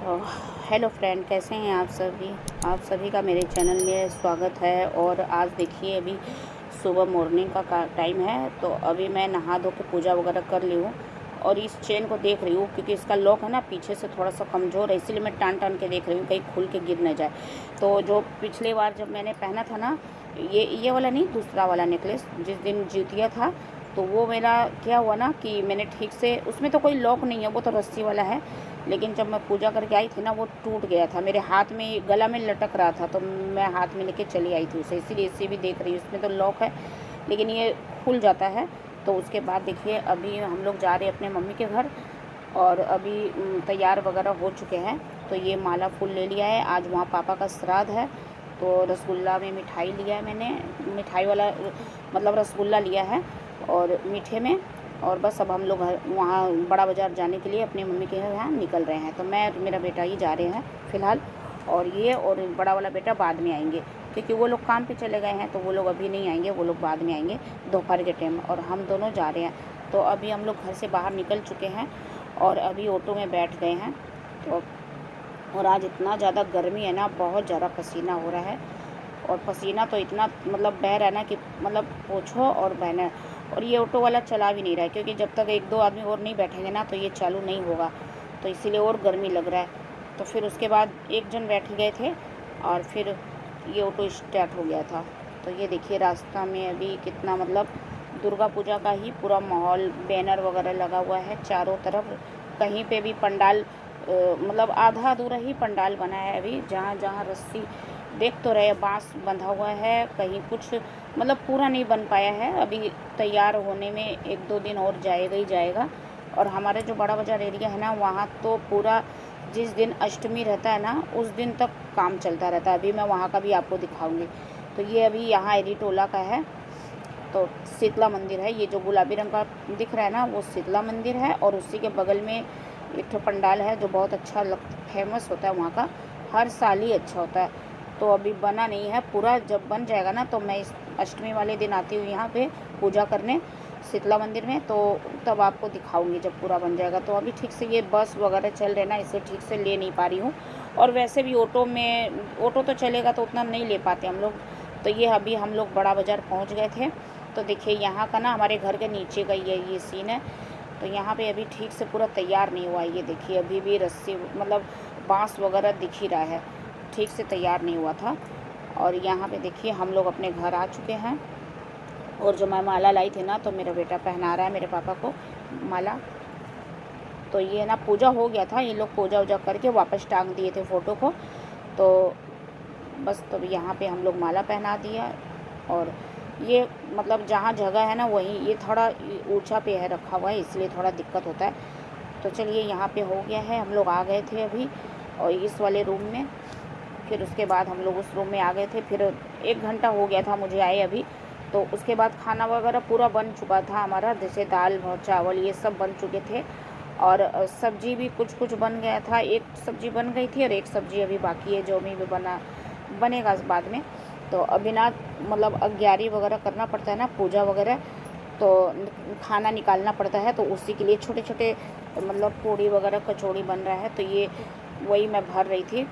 अ, hello friend, कैसे हैं आप सभी का मेरे चैनल में स्वागत है। और आज देखिए, अभी सुबह मॉर्निंग का टाइम है, तो अभी मैं नहा धो के पूजा वगैरह कर ली हूँ। और इस चेन को देख रही हूँ क्योंकि इसका लॉक है ना पीछे से थोड़ा सा कमज़ोर है, इसीलिए मैं टान टान के देख रही हूँ कहीं खुल के गिर न जाए। तो जो पिछले बार जब मैंने पहना था ना, ये वाला नहीं, दूसरा वाला नेकलेस, जिस दिन जितिया था, तो वो मेरा क्या हुआ ना कि मैंने ठीक से, उसमें तो कोई लॉक नहीं है, वो तो रस्सी वाला है, लेकिन जब मैं पूजा करके आई थी ना, वो टूट गया था मेरे हाथ में, गला में लटक रहा था, तो मैं हाथ में लेके चली आई थी उसे, इसीलिए इसे भी देख रही हूँ। इसमें तो लॉक है लेकिन ये खुल जाता है। तो उसके बाद देखिए, अभी हम लोग जा रहे हैं अपने मम्मी के घर, और अभी तैयार वगैरह हो चुके हैं। तो ये माला फूल ले लिया है, आज वहाँ पापा का श्राद्ध है, तो रसगुल्ला में मिठाई लिया है मैंने, मिठाई वाला मतलब रसगुल्ला लिया है और मीठे में। और बस अब हम लोग वहाँ बड़ा बाज़ार जाने के लिए अपनी मम्मी के यहाँ निकल रहे हैं। तो मैं और मेरा बेटा ही जा रहे हैं फ़िलहाल, और ये और बड़ा वाला बेटा बाद में आएंगे, क्योंकि वो लोग काम पे चले गए हैं, तो वो लोग अभी नहीं आएंगे, वो लोग बाद में आएंगे दोपहर के टाइम, और हम दोनों जा रहे हैं। तो अभी हम लोग घर से बाहर निकल चुके हैं और अभी ऑटो में बैठ गए हैं। तो और आज इतना ज़्यादा गर्मी है ना, बहुत ज़्यादा पसीना हो रहा है, और पसीना तो इतना मतलब बह रहा है ना कि मतलब पूछो और बहना। और ये ऑटो वाला चला भी नहीं रहा है, क्योंकि जब तक एक दो आदमी और नहीं बैठेंगे ना, तो ये चालू नहीं होगा, तो इसीलिए और गर्मी लग रहा है। तो फिर उसके बाद एक जन बैठ गए थे और फिर ये ऑटो स्टार्ट हो गया था। तो ये देखिए, रास्ता में अभी कितना मतलब दुर्गा पूजा का ही पूरा माहौल, बैनर वगैरह लगा हुआ है चारों तरफ। कहीं पे भी पंडाल मतलब आधा अधूरा ही पंडाल बना है अभी, जहाँ जहाँ रस्सी देख तो रहे, बांस बंधा हुआ है, कहीं कुछ मतलब पूरा नहीं बन पाया है, अभी तैयार होने में एक दो दिन और जाएगा ही जाएगा। और हमारे जो बड़ा बाज़ार एरिया है ना, वहाँ तो पूरा जिस दिन अष्टमी रहता है ना, उस दिन तक काम चलता रहता है। अभी मैं वहाँ का भी आपको दिखाऊंगी। तो ये अभी यहाँ एरीटोला का है, तो शीतला मंदिर है, ये जो गुलाबी रंग का दिख रहा है ना, वो शीतला मंदिर है। और उसी के बगल में एक ठो पंडाल है जो बहुत अच्छा फेमस होता है वहाँ का, हर साल ही अच्छा होता है। तो अभी बना नहीं है पूरा, जब बन जाएगा ना, तो मैं इस अष्टमी वाले दिन आती हूँ यहाँ पे पूजा करने शीतला मंदिर में, तो तब आपको दिखाऊंगी जब पूरा बन जाएगा। तो अभी ठीक से ये बस वगैरह चल रहे ना, इसे ठीक से ले नहीं पा रही हूँ। और वैसे भी ऑटो तो चलेगा तो उतना नहीं ले पाते हम लोग। तो ये अभी हम लोग बड़ा बाज़ार पहुँच गए थे। तो देखिए, यहाँ का ना हमारे घर के नीचे का ये सीन है। तो यहाँ पे अभी ठीक से पूरा तैयार नहीं हुआ, ये देखिए अभी भी रस्सी मतलब बांस वगैरह दिख ही रहा है, ठीक से तैयार नहीं हुआ था। और यहाँ पे देखिए, हम लोग अपने घर आ चुके हैं। और जो मैं माला लाई थी ना, तो मेरा बेटा पहना रहा है मेरे पापा को माला। तो ये ना पूजा हो गया था, ये लोग पूजा वूजा करके वापस टांग दिए थे फ़ोटो को। तो बस, तो यहाँ पे हम लोग माला पहना दिया। और ये मतलब जहाँ जगह है ना, वहीं ये थोड़ा ऊंचा पे है रखा हुआ है, इसलिए थोड़ा दिक्कत होता है। तो चलिए, यहाँ पे हो गया है, हम लोग आ गए थे अभी और इस वाले रूम में। फिर उसके बाद हम लोग उस रूम में आ गए थे, फिर 1 घंटा हो गया था मुझे आए अभी। तो उसके बाद खाना वगैरह पूरा बन चुका था हमारा, जैसे दाल चावल ये सब बन चुके थे। और सब्जी भी कुछ कुछ बन गया था, एक सब्जी बन गई थी और एक सब्जी अभी बाकी है, जो भी बनेगा बाद में। तो अभी ना मतलब अग्यारी वगैरह करना पड़ता है ना, पूजा वगैरह, तो खाना निकालना पड़ता है, तो उसी के लिए छोटे छोटे मतलब पूड़ी वगैरह कचौड़ी बन रहा है। तो ये वही मैं भर रही थी।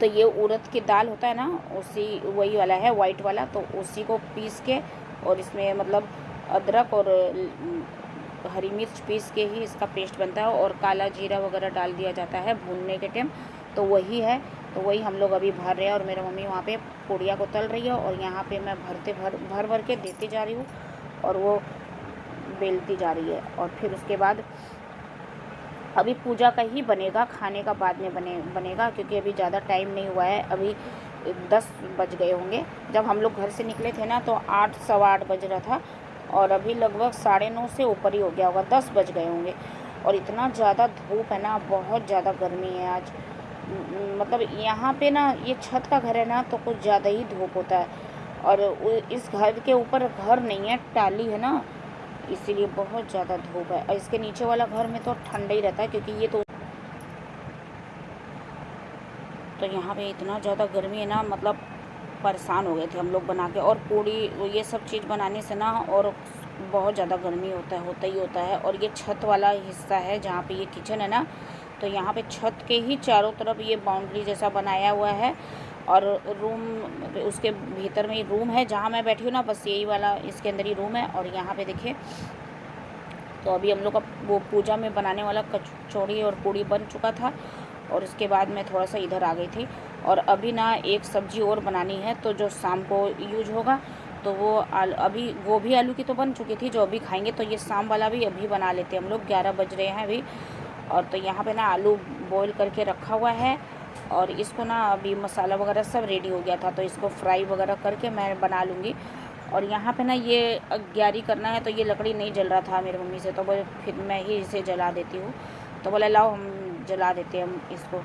तो ये उड़द की दाल होता है ना, उसी वही वाला है, वाइट वाला, तो उसी को पीस के, और इसमें मतलब अदरक और हरी मिर्च पीस के ही इसका पेस्ट बनता है, और काला जीरा वगैरह डाल दिया जाता है भूनने के टाइम। तो वही है, तो वही हम लोग अभी भर रहे हैं। और मेरी मम्मी वहाँ पे पूड़िया को तल रही है, और यहाँ पे मैं भर के देती जा रही हूँ, और वो बेलती जा रही है। और फिर उसके बाद अभी पूजा का ही बनेगा, खाने का बाद में बनेगा, क्योंकि अभी ज़्यादा टाइम नहीं हुआ है, अभी 10 बज गए होंगे। जब हम लोग घर से निकले थे ना, तो 8 सवा 8 बज रहा था, और अभी लगभग 9:30 से ऊपर ही हो गया होगा, 10 बज गए होंगे। और इतना ज़्यादा धूप है ना, बहुत ज़्यादा गर्मी है आज। मतलब यहाँ पे ना, ये छत का घर है ना, तो कुछ ज़्यादा ही धूप होता है। और इस घर के ऊपर घर नहीं है, टाली है ना, इसीलिए बहुत ज़्यादा धूप है। और इसके नीचे वाला घर में तो ठंडा ही रहता है, क्योंकि ये तो यहाँ पे इतना ज़्यादा गर्मी है ना, मतलब परेशान हो गए थे हम लोग बना के। और पूड़ी ये सब चीज़ बनाने से ना, और बहुत ज़्यादा गर्मी होता ही होता है। और ये छत वाला हिस्सा है जहाँ पे ये किचन है ना, तो यहाँ पे छत के ही चारों तरफ ये बाउंड्री जैसा बनाया हुआ है और रूम उसके भीतर में ही रूम है जहाँ मैं बैठी हूँ ना, बस यही वाला इसके अंदर ही रूम है। और यहाँ पे देखिए तो अभी हम लोग का वो पूजा में बनाने वाला कचौड़ी और पूड़ी बन चुका था और इसके बाद मैं थोड़ा सा इधर आ गई थी। और अभी ना एक सब्ज़ी और बनानी है तो जो शाम को यूज होगा, तो वो अभी गोभी आलू की तो बन चुकी थी जो अभी खाएंगे, तो ये शाम वाला भी अभी बना लेते हैं हम लोग। 11 बज रहे हैं अभी। और तो यहाँ पे ना आलू बॉईल करके रखा हुआ है और इसको ना अभी मसाला वगैरह सब रेडी हो गया था, तो इसको फ्राई वगैरह करके मैं बना लूँगी। और यहाँ पे ना ये ग्यारी करना है, तो ये लकड़ी नहीं जल रहा था मेरी मम्मी से, तो बोले फिर मैं ही इसे जला देती हूँ। तो बोले लाओ हम जला देते हैं हम इसको।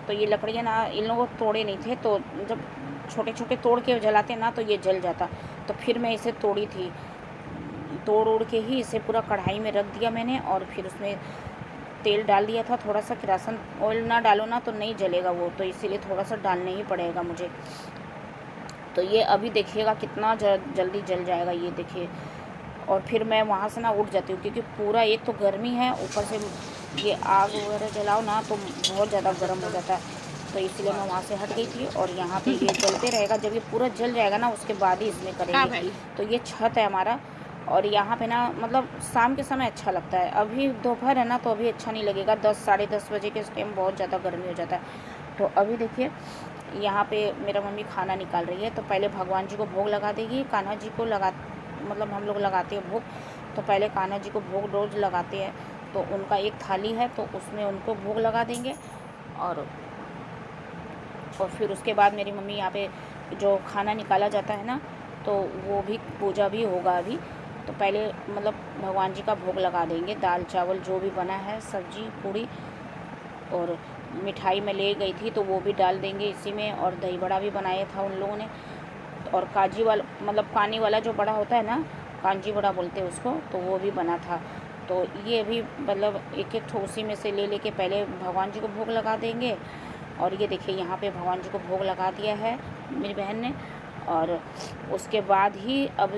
तो ये लकड़ियाँ ना इन लोगों को तोड़े नहीं थे, तो जब छोटे छोटे तोड़ के जलाते ना तो ये जल जाता। तो फिर मैं इसे तोड़ी थी, तोड़ उड़ के ही इसे पूरा कढ़ाई में रख दिया मैंने और फिर उसमें तेल डाल दिया था। थोड़ा सा किरासन ऑयल ना डालो ना तो नहीं जलेगा वो, तो इसीलिए थोड़ा सा डालना ही पड़ेगा मुझे। तो ये अभी देखिएगा कितना जल्दी जल जाएगा, ये देखिए। और फिर मैं वहाँ से ना उठ जाती हूँ क्योंकि पूरा एक तो गर्मी है, ऊपर से ये आग वगैरह जलाओ ना तो बहुत ज़्यादा गर्म हो जाता है, तो इसलिए मैं वहाँ से हट गई थी। और यहाँ पे ये जलते रहेगा, जब ये पूरा जल जाएगा ना उसके बाद ही इसमें करेंगे। तो ये छत है हमारा और यहाँ पे ना मतलब शाम के समय अच्छा लगता है। अभी दोपहर है ना तो अभी अच्छा नहीं लगेगा, 10 साढ़े 10 बजे के टाइम बहुत ज़्यादा गर्मी हो जाता है। तो अभी देखिए यहाँ पे मेरा मम्मी खाना निकाल रही है। तो पहले भगवान जी को भोग लगा देगी, कान्हा जी को मतलब हम लोग लगाते हैं भोग। तो पहले कान्हा जी को भोग रोज़ लगाते हैं, तो उनका एक थाली है तो उसमें उनको भोग लगा देंगे। और फिर उसके बाद मेरी मम्मी यहाँ पे जो खाना निकाला जाता है ना तो वो भी पूजा भी होगा अभी। तो पहले मतलब भगवान जी का भोग लगा देंगे, दाल चावल जो भी बना है, सब्जी पूड़ी और मिठाई में ले गई थी तो वो भी डाल देंगे इसी में। और दही बड़ा भी बनाया था उन लोगों ने। और काजी वाला मतलब पानी वाला जो बड़ा होता है ना, कांजी बड़ा बोलते हैं उसको, तो वो भी बना था। तो ये भी मतलब एक एक ठोसी में से ले लेके पहले भगवान जी को भोग लगा देंगे। और ये देखिए यहाँ पे भगवान जी को भोग लगा दिया है मेरी बहन ने। और उसके बाद ही अब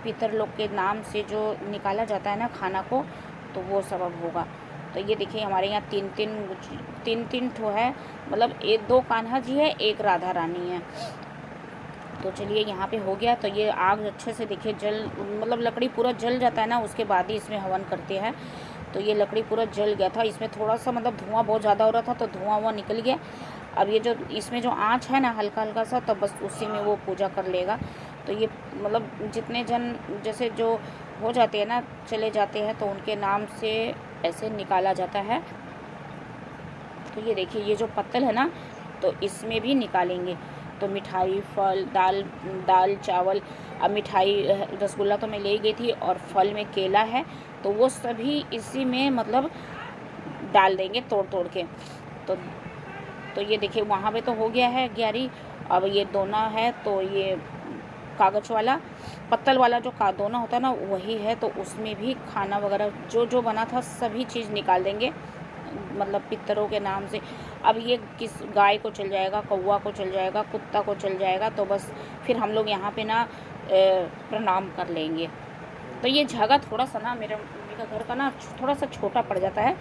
पितर लोग के नाम से जो निकाला जाता है ना खाना को, तो वो सब अब होगा। तो ये देखिए हमारे यहाँ तीन ठो है, मतलब 2 कान्हा जी है, 1 राधा रानी है। तो चलिए यहाँ पे हो गया। तो ये आग अच्छे से देखिए मतलब लकड़ी पूरा जल जाता है ना उसके बाद ही इसमें हवन करते हैं। तो ये लकड़ी पूरा जल गया था, इसमें थोड़ा सा मतलब धुआं बहुत ज़्यादा हो रहा था तो धुआं निकल गया। अब ये जो इसमें जो आँच है ना हल्का हल्का सा, तो बस उसी में वो पूजा कर लेगा। तो ये मतलब जितने जन जैसे जो हो जाते हैं ना, चले जाते हैं, तो उनके नाम से ऐसे निकाला जाता है। तो ये देखिए ये जो पत्तल है ना तो इसमें भी निकालेंगे। तो मिठाई, फल, दाल चावल, अब मिठाई रसगुल्ला तो मैं ले गई थी और फल में केला है, तो वो सभी इसी में मतलब डाल देंगे तोड़ के। तो ये देखिए वहाँ पे तो हो गया है ग्यारी। अब ये दोना है, तो ये कागज़ वाला पत्तल वाला जो दोना होता है ना वही है, तो उसमें भी खाना वगैरह जो बना था सभी चीज़ निकाल देंगे, मतलब पितरों के नाम से। अब ये किस गाय को चल जाएगा, कौवा को चल जाएगा, कुत्ता को चल जाएगा, तो बस फिर हम लोग यहाँ पे ना प्रणाम कर लेंगे। तो ये जगह थोड़ा सा ना मेरे मम्मी का घर का ना थोड़ा सा छोटा पड़ जाता है,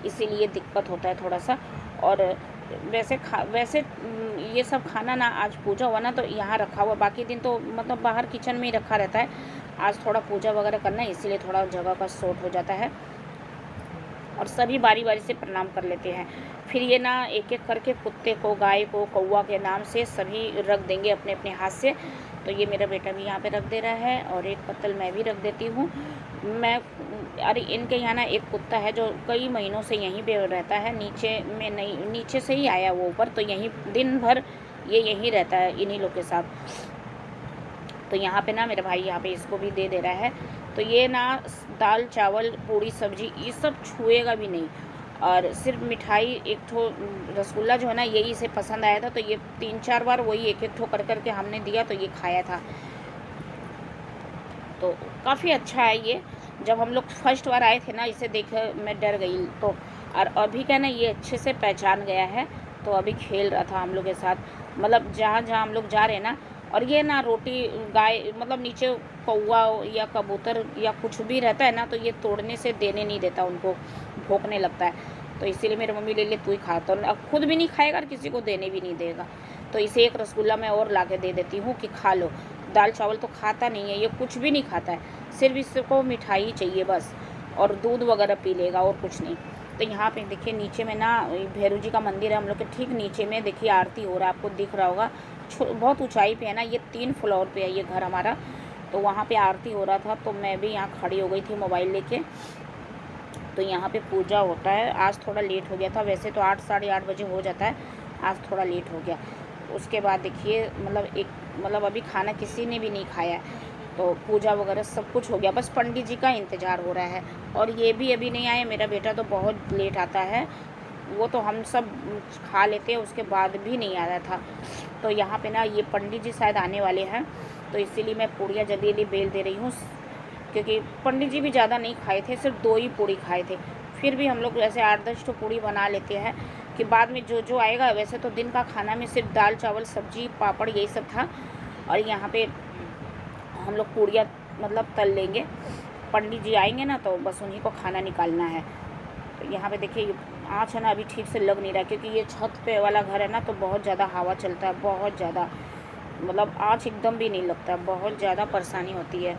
इसीलिए दिक्कत होता है थोड़ा सा। और वैसे ये सब खाना ना आज पूजा हुआ ना तो यहाँ रखा हुआ, बाकी दिन तो मतलब बाहर किचन में ही रखा रहता है। आज थोड़ा पूजा वगैरह करना है इसीलिए थोड़ा जगह का शॉर्ट हो जाता है। और सभी बारी बारी से प्रणाम कर लेते हैं। फिर ये ना एक एक करके कुत्ते को, गाय को, कौवा के नाम से सभी रख देंगे अपने अपने हाथ से। तो ये मेरा बेटा भी यहाँ पे रख दे रहा है और एक पत्तल मैं भी रख देती हूँ। अरे इनके यहाँ ना एक कुत्ता है जो कई महीनों से यहीं पे रहता है, नीचे से ही आया वो ऊपर, तो यहीं दिन भर ये यहीं रहता है इन्हीं लोग के साथ। तो यहाँ पे ना मेरा भाई यहाँ पे इसको भी दे रहा है। तो ये ना दाल चावल पूड़ी सब्जी ये सब छुएगा भी नहीं, और सिर्फ मिठाई एक ठो रसगुल्ला जो है ना यही इसे पसंद आया था, तो ये 3-4 बार वही एक ठो कर के हमने दिया तो ये खाया था। तो काफ़ी अच्छा है ये। जब हम लोग फर्स्ट बार आए थे ना इसे देख मैं डर गई, तो और अभी क्या ना ये अच्छे से पहचान गया है, तो अभी खेल रहा था हम लोग के साथ, मतलब जहाँ हम लोग जा रहे हैं ना। और ये ना रोटी गाय मतलब नीचे कौवा या कबूतर या कुछ भी रहता है ना तो ये तोड़ने से देने नहीं देता, उनको भौंकने लगता है। तो इसीलिए मेरी मम्मी ले तू ही खा, तो अब खुद भी नहीं खाएगा और किसी को देने भी नहीं देगा। तो इसे एक रसगुल्ला मैं और ला के दे देती हूँ कि खा लो। दाल चावल तो खाता नहीं है, ये कुछ भी नहीं खाता है, सिर्फ इसको मिठाई चाहिए बस, और दूध वगैरह पी लेगा और कुछ नहीं। तो यहाँ पे देखिए नीचे में ना भैरू जी का मंदिर है हम लोग के ठीक नीचे में, देखिए आरती हो रहा है, आपको दिख रहा होगा, बहुत ऊंचाई पे है ना, ये 3 फ्लोर पे है ये घर हमारा। तो वहाँ पे आरती हो रहा था, तो मैं भी यहाँ खड़ी हो गई थी मोबाइल लेके। तो यहाँ पे पूजा होता है। आज थोड़ा लेट हो गया था, वैसे तो 8 साढ़े 8 बजे हो जाता है, आज थोड़ा लेट हो गया। उसके बाद देखिए मतलब अभी खाना किसी ने भी नहीं खाया है, तो पूजा वगैरह सब कुछ हो गया, बस पंडित जी का इंतज़ार हो रहा है। और ये भी अभी नहीं आए, मेरा बेटा तो बहुत लेट आता है, वो तो हम सब खा लेते हैं उसके बाद भी नहीं आ रहा था। तो यहाँ पे ना ये पंडित जी शायद आने वाले हैं, तो इसीलिए मैं पूड़ियाँ जल्दी जल्दी बेल दे रही हूँ, क्योंकि पंडित जी भी ज़्यादा नहीं खाए थे, सिर्फ 2 ही पूड़ी खाए थे। फिर भी हम लोग ऐसे 8-10 तो पूड़ी बना लेते हैं कि बाद में जो जो आएगा। वैसे तो दिन का खाना में सिर्फ दाल चावल सब्जी पापड़ यही सब था, और यहाँ पे हम लोग पूड़ियाँ मतलब तल लेंगे। पंडित जी आएंगे ना तो बस उन्हीं को खाना निकालना है। तो यहाँ पे देखिए आँच है ना अभी ठीक से लग नहीं रहा, क्योंकि ये छत पे वाला घर है ना, तो बहुत ज़्यादा हवा चलता है, बहुत ज़्यादा, मतलब आँच एकदम भी नहीं लगता, बहुत ज़्यादा परेशानी होती है।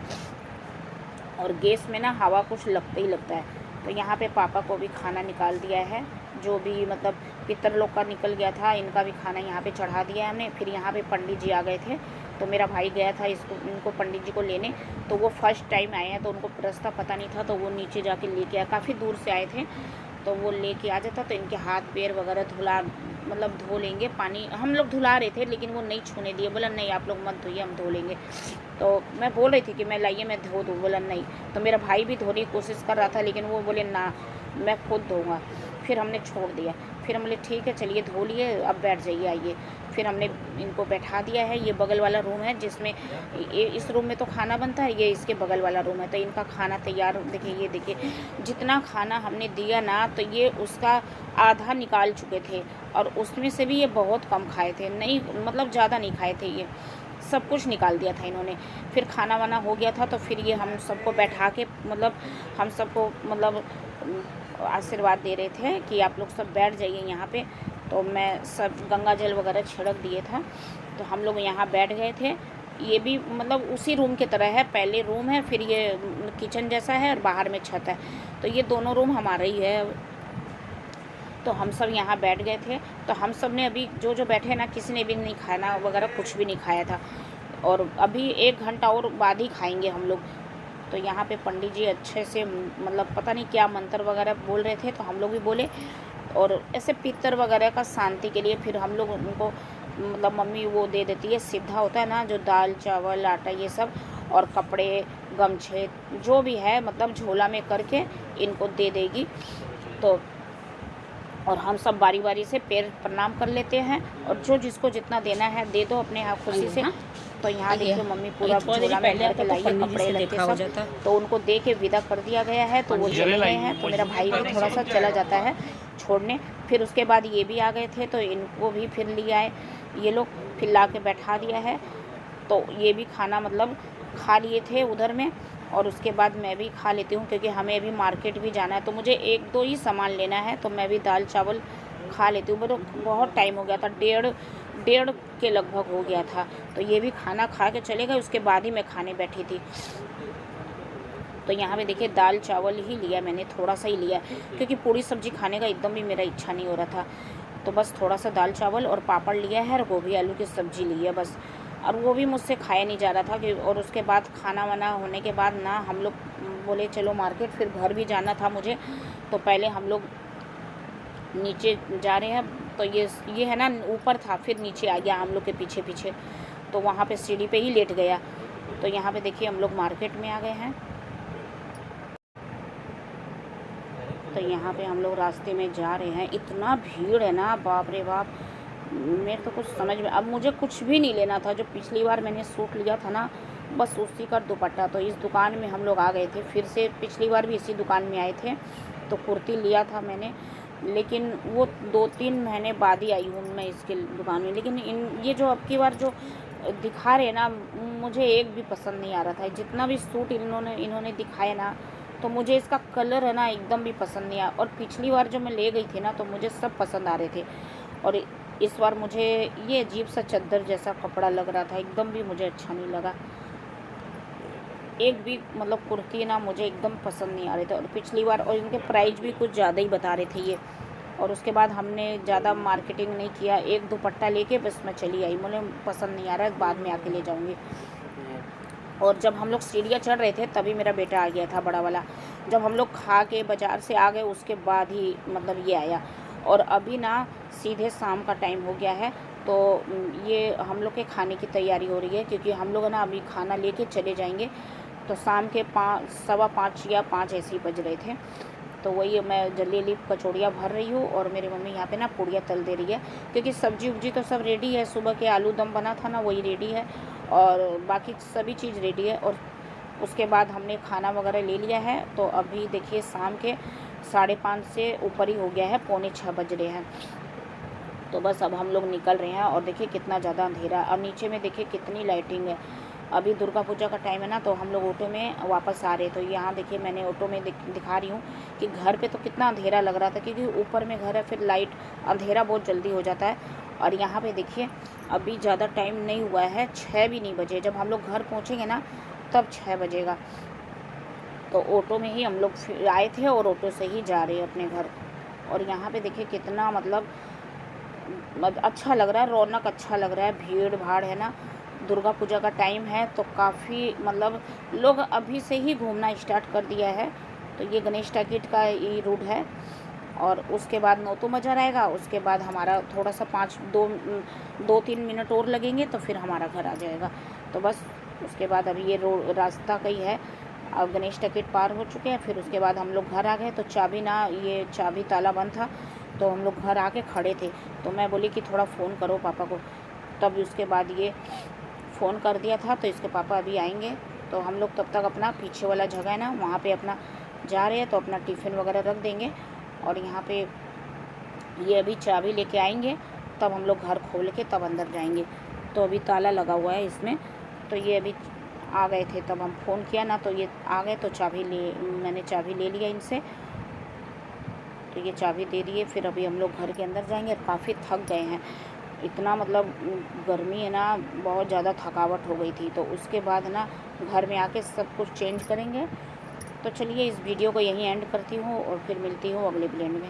और गैस में ना हवा कुछ लगता ही लगता है। तो यहाँ पे पापा को भी खाना निकाल दिया है, जो भी मतलब पितर लोग का निकल गया था, इनका भी खाना यहाँ पे चढ़ा दिया है हमने। फिर यहाँ पे पंडित जी आ गए थे, तो मेरा भाई गया था इनको पंडित जी को लेने, तो वो फर्स्ट टाइम आए हैं, तो उनको रास्ता पता नहीं था, तो वो नीचे जाके लेके आया, काफ़ी दूर से आए थे, तो वो लेके आ जाता, तो इनके हाथ पैर वगैरह धो लेंगे। पानी हम लोग धुला रहे थे, लेकिन वो नहीं छूने दिए, बोला नहीं आप लोग मत धोइए, हम धो लेंगे। तो मैं बोल रही थी कि मैं लाइए मैं धो दूँ, बोला नहीं। तो मेरा भाई भी धोने की कोशिश कर रहा था, लेकिन वो बोले ना मैं खुद धोऊँगा। फिर हमने छोड़ दिया, फिर हम बोले ठीक है चलिए धो लिए, अब बैठ जाइए आइए। फिर हमने इनको बैठा दिया है, ये बगल वाला रूम है जिसमें इस रूम में तो खाना बनता है, ये इसके बगल वाला रूम है। तो इनका खाना तैयार, देखिए ये देखिए जितना खाना हमने दिया ना, तो ये उसका आधा निकाल चुके थे, और उसमें से भी ये बहुत कम खाए थे, नहीं मतलब ज़्यादा नहीं खाए थे, ये सब कुछ निकाल दिया था इन्होंने। फिर खाना वाना हो गया था, तो फिर ये हम सबको बैठा के मतलब हम सबको मतलब आशीर्वाद दे रहे थे कि आप लोग सब बैठ जाइए यहाँ पे। तो मैं सब गंगा जल वगैरह छिड़क दिए था, तो हम लोग यहाँ बैठ गए थे। ये भी मतलब उसी रूम की तरह है, पहले रूम है, फिर ये किचन जैसा है, और बाहर में छत है, तो ये दोनों रूम हमारा ही है। तो हम सब यहाँ बैठ गए थे, तो हम सब ने अभी जो बैठे ना, किसी ने भी नहीं खाना वगैरह कुछ भी नहीं खाया था, और अभी 1 घंटा और बाद ही खाएंगे हम लोग। तो यहाँ पे पंडित जी अच्छे से मतलब पता नहीं क्या मंत्र वगैरह बोल रहे थे, तो हम लोग भी बोले, और ऐसे पितर वगैरह का शांति के लिए फिर हम लोग उनको मतलब मम्मी वो दे देती है, सीधा होता है ना जो दाल चावल आटा ये सब, और कपड़े गमछे जो भी है मतलब झोला में करके इनको दे देगी। तो और हम सब बारी बारी से पैर प्रणाम कर लेते हैं, और जो जिसको जितना देना है दे दो अपने आप खुशी से। तो यहाँ देखिए मम्मी पूरा झोला में भर के लाई है, कपड़े लगे सब, तो उनको दे के विदा कर दिया गया है। तो वो चले गए हैं, तो मेरा भाई भी थोड़ा सा चला जाता है छोड़ने। फिर उसके बाद ये भी आ गए थे, तो इनको भी फिर ले आए ये लोग, फिर ला के बैठा दिया है। तो ये भी खाना मतलब खा लिए थे उधर में, और उसके बाद मैं भी खा लेती हूँ, क्योंकि हमें अभी मार्केट भी जाना है, तो मुझे 1-2 ही सामान लेना है, तो मैं भी दाल चावल खा लेती हूँ। तो बहुत टाइम हो गया था, डेढ़ के लगभग हो गया था, तो ये भी खाना खा के चले गए, उसके बाद ही मैं खाने बैठी थी। तो यहाँ पे देखिए दाल चावल ही लिया मैंने, थोड़ा सा ही लिया, क्योंकि पूरी सब्ज़ी खाने का एकदम भी मेरा इच्छा नहीं हो रहा था, तो बस थोड़ा सा दाल चावल और पापड़ लिया है, और गोभी आलू की सब्ज़ी ली है बस, और वो भी मुझसे खाया नहीं जा रहा था कि। और उसके बाद खाना वाना होने के बाद ना हम लोग बोले चलो मार्केट, फिर घर भी जाना था मुझे, तो पहले हम लोग नीचे जा रहे हैं। तो ये है ना ऊपर था, फिर नीचे आ गया हम लोग के पीछे पीछे, तो वहाँ पे सीढ़ी पे ही लेट गया। तो यहाँ पे देखिए हम लोग मार्केट में आ गए हैं। तो यहाँ पे हम लोग रास्ते में जा रहे हैं, इतना भीड़ है ना बाप रे बाप, मेरे तो कुछ समझ में, अब मुझे कुछ भी नहीं लेना था। जो पिछली बार मैंने सूट लिया था ना, बस उसी का दुपट्टा, तो इस दुकान में हम लोग आ गए थे फिर से। पिछली बार भी इसी दुकान में आए थे, तो कुर्ती लिया था मैंने, लेकिन वो 2-3 महीने बाद ही आई हूँ मैं इसके दुकान में। लेकिन ये जो अब की बार जो दिखा रहे ना, मुझे एक भी पसंद नहीं आ रहा था। जितना भी सूट इन्होंने दिखाए ना, तो तो मुझे इसका कलर है ना एकदम भी पसंद नहीं आया। और पिछली बार जो मैं ले गई थी ना तो मुझे सब पसंद आ रहे थे, और इस बार मुझे ये अजीब सा चादर जैसा कपड़ा लग रहा था, एकदम भी मुझे अच्छा नहीं लगा। एक भी मतलब कुर्ती ना मुझे एकदम पसंद नहीं आ रहे थे, और पिछली बार और इनके प्राइस भी कुछ ज़्यादा ही बता रहे थे ये। और उसके बाद हमने ज़्यादा मार्केटिंग नहीं किया, एक दुपट्टा लेके बस मैं चली आई, मुझे पसंद नहीं आ रहा है, बाद में आके ले जाऊँगी। और जब हम लोग सीढ़ियाँ चढ़ रहे थे तभी मेरा बेटा आ गया था बड़ा वाला। जब हम लोग खा के बाज़ार से आ गए उसके बाद ही मतलब ये आया। और अभी ना सीधे शाम का टाइम हो गया है, तो ये हम लोग के खाने की तैयारी हो रही है, क्योंकि हम लोग ना अभी खाना लेके चले जाएंगे। तो शाम के 5:15 या 5 ऐसे ही बज रहे थे। तो वही मैं जल्दी जल्दी कचौड़ियाँ भर रही हूँ, और मेरी मम्मी यहाँ पे ना पूड़ियाँ तल दे रही है, क्योंकि सब्जी उब्जी तो सब रेडी है। सुबह के आलू दम बना था ना वही रेडी है, और बाकी सभी चीज़ रेडी है। और उसके बाद हमने खाना वगैरह ले लिया है। तो अभी देखिए शाम के 5:30 से ऊपर ही हो गया है, 5:45 बज रहे हैं। तो बस अब हम लोग निकल रहे हैं, और देखिए कितना ज़्यादा अंधेरा, और नीचे में देखिए कितनी लाइटिंग है। अभी दुर्गा पूजा का टाइम है ना, तो हम लोग ऑटो में वापस आ रहे। तो यहाँ देखिए मैंने ऑटो में दिखा रही हूँ कि घर पे तो कितना अंधेरा लग रहा था, क्योंकि ऊपर में घर है, फिर लाइट अंधेरा बहुत जल्दी हो जाता है। और यहाँ पे देखिए अभी ज़्यादा टाइम नहीं हुआ है, 6 भी नहीं बजे। जब हम लोग घर पहुँचेंगे ना तब 6 बजेगा। तो ऑटो में ही हम लोग फिर आए थे, और ऑटो से ही जा रहे हैं अपने घर। और यहाँ पे देखिए कितना मतलब अच्छा लग रहा है, रौनक अच्छा लग रहा है, भीड़ भाड़ है ना। दुर्गा पूजा का टाइम है तो काफ़ी मतलब लोग अभी से ही घूमना स्टार्ट कर दिया है। तो ये गणेश टाकिट का ये रूट है, और उसके बाद नौतो मज़ा रहेगा। उसके बाद हमारा थोड़ा सा 2-3 मिनट और लगेंगे तो फिर हमारा घर आ जाएगा। तो बस उसके बाद अभी ये रोड रास्ता कहीं है, अब गणेश टाकिट पार हो चुके हैं। फिर उसके बाद हम लोग घर आ गए। तो ये चाबी ताला बंद था, तो हम लोग घर आके खड़े थे। तो मैं बोली कि थोड़ा फ़ोन करो पापा को, तब उसके बाद ये फ़ोन कर दिया था। तो इसके पापा अभी आएंगे, तो हम लोग तब तक अपना पीछे वाला जगह है ना वहाँ पे अपना जा रहे हैं, तो अपना टिफ़िन वगैरह रख देंगे। और यहाँ पे ये अभी चाबी लेके आएंगे, तब हम लोग घर खोल के तब अंदर जाएंगे। तो अभी ताला लगा हुआ है इसमें। तो ये अभी आ गए थे, तब हम फ़ोन किया ना तो ये आ गए। तो मैंने चाबी ले लिया इनसे, तो ये चाबी दे दिए। फिर अभी हम लोग घर के अंदर जाएंगे। काफ़ी थक गए हैं, इतना मतलब गर्मी है ना, बहुत ज़्यादा थकावट हो गई थी। तो उसके बाद ना घर में आके सब कुछ चेंज करेंगे। तो चलिए इस वीडियो को यहीं एंड करती हूँ, और फिर मिलती हूँ अगले ब्लेंड में।